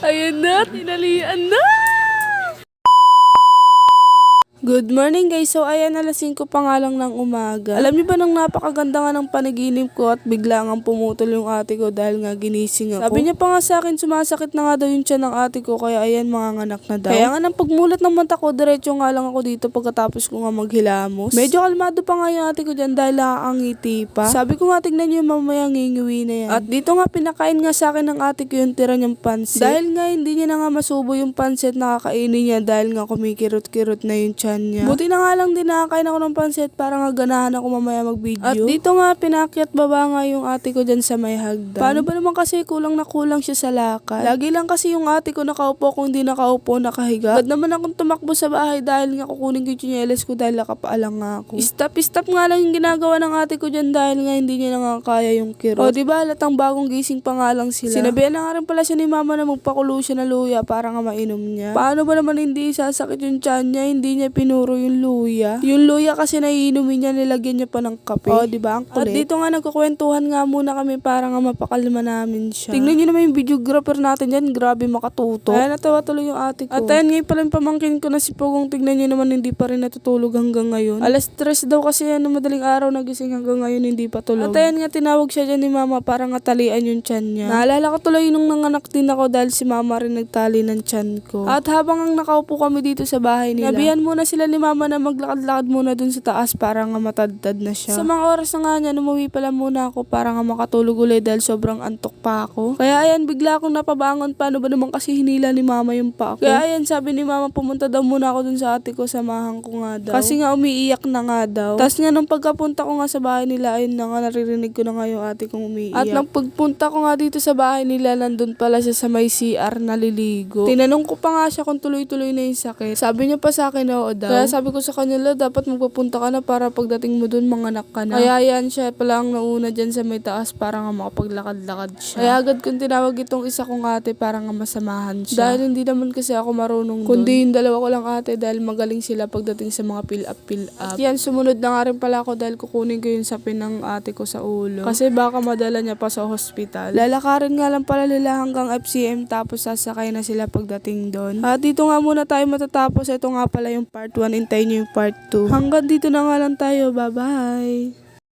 Ayan na, tinalian na! Good morning guys, so ayan alas 5 pa nga lang ng umaga. Alam niyo ba nang napakaganda nga ng panaginip ko at bigla nga pumutol yung ate ko dahil nga ginising ako. Sabi niya pa nga sa akin sumasakit na nga daw yung tiyan ng ate ko kaya ayan manganganak na daw. Kaya nga nang pagmulat ng mata ko, diretso nga lang ako dito pagkatapos ko nga maghilamos. Medyo kalmado pa nga yung ate ko dyan dahil nakakangiti pa. Sabi ko nga tignan niyo mamaya ngingiwi na yan. At dito nga pinakain nga sa akin ng ate ko yung tira niyang pansit. Dahil nga hindi niya na nga masubo yung pansit na kakainin niya dahil nga kumikirot-kirot na yung tiyan niya. Buti na nga lang din nakakain ako ng pansit para nga ganahan ako mamaya mag-video. At dito nga pinakyat baba nga yung ate ko dyan sa may hagdan. Paano ba naman kasi kulang na kulang siya sa lakad? Lagi lang kasi yung ate ko nakaupo, kung di nakaupo nakahiga. Ba't naman akong tumakbo sa bahay dahil nga kukunin ko yung tsinelas ko dahil nakapaalang nga ako. Stop nga lang yung ginagawa ng ate ko dyan dahil nga hindi niya na nga kaya yung kirot. O diba halatang bagong gising pa nga lang sila. Sinabihan na nga rin pala siya ni mama na magpakulo siya na luya para nga mainom niya. Paano ba naman hindi sasakit yung tiyan niya? Hindi niya pinuro yung luya. Yung luya kasi naiinumin niya, nilagyan niya pa ng kape. O, diba? Ang kulit. At dito nga nagkukwentuhan nga muna kami para nga mapakalma namin siya. Tingnan niyo naman yung videographer natin dyan. Grabe makatuto. Kaya natawa tuloy yung ate ko. At ayan ngayon pala yung pamangkin ko na si Pogong. Tignan niyo naman hindi pa rin natutulog hanggang ngayon. Alas 3 daw kasi yan ng madaling araw nagising hanggang ngayon hindi pa tulog. At ayan nga tinawag siya dyan ni mama para nga talian yung tiyan niya. Naalala ko tuloy nung nanganak din ako dahil si mama rin nagtali ng tiyan ko. At habang ang nakaupo kami dito sa bahay nila, nabihan muna sila ni mama na maglakad-lakad muna dun sa taas para nga matadtad na siya. Sa mga oras na nga niya, umuwi pala muna ako para nga makatulog ulit dahil sobrang antok pa ako. Kaya ayan, bigla akong napabangon. Paano ba naman kasi hinila ni mama yung pa ako? Kaya ayan, sabi ni mama pumunta daw muna ako dun sa ate ko, samahan ko nga daw. Kasi nga umiiyak na nga daw. Tapos nga nung pagkapunta ko nga sa bahay nila, ayun na nga, naririnig ko na nga yung ate kong umiiyak. At nang pagpunta ko nga dito sa bahay nila, nandun pala siya sa may CR naliligo. Tinanong ko pa nga siya kung tuloy-tuloy na yung sakit. Sabi niya pa sa akin, oo daw. Kaya sabi ko sa kanila, dapat magpapunta ka na para pagdating mo dun, manganak ka na. Kaya yan, siya pala ang nauna dyan sa may taas para nga makapaglakad-lakad siya. Kaya agad kong tinawag itong isa kong ate para nga masamahan siya. Dahil hindi naman kasi ako marunong dun. Kundi yung dalawa ko lang ate dahil magaling sila pagdating sa mga fill up. Yan, sumunod na nga rin pala ako dahil kukunin ko yung sapin ng ate ko sa ulo. Kasi baka madala niya pa sa hospital. Lalakarin nga lang pala nila hanggang FCM tapos sasakay na sila pagdating doon. At dito nga muna tayo matatapos. Ito nga pala yung part 1. Hintayin nyo yung part 2. Hanggang dito na nga lang tayo. Bye-bye!